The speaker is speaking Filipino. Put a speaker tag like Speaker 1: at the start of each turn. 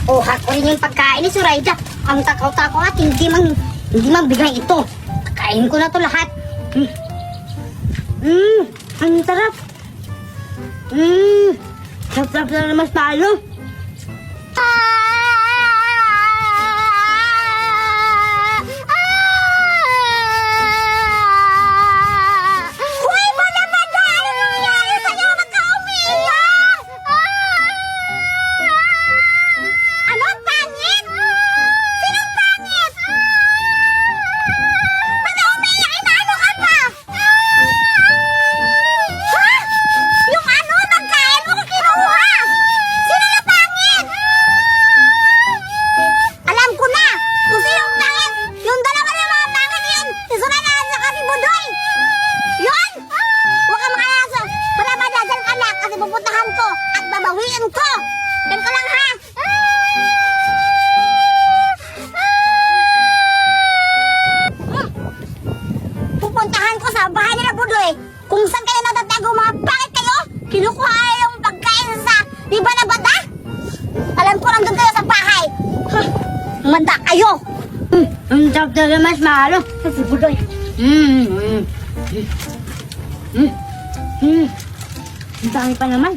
Speaker 1: Kuha ko rin yung pagkain ni Zoraida. Ang takaw-takaw at hindi man bigay ito. Kain ko na to lahat. Ang sarap. Sarap na mas talo. Hoy, bada-bada! Ano nangyari sa'yo? Ba't ka umiiyak? Ano? Pangit? Sinong pangit? Ba't ka umiiyak? Inaano ka pa? Ha? Yung ano? Magkain mo ko kinuha? Sino na pangit? Alam ko na! Kung sinong pangit! Yung dalawa na mga pangit yun! Isunod na kami Budoy! Yun! Huwag ka makalasa! Wala madadal ka na kasi pupuntahan ko at babawiin ko! Yan ka lang ha! Pupuntahan ko sa bahay nila Budoy kung saan kayo natatago mga pangit kayo! Kinukuha yung pagkain sa iba na bata! Alam ko nandun kayo sa bahay! Manda kayo! Ang sarap na mas mahalo kasi Budoy! Ang dami pa naman.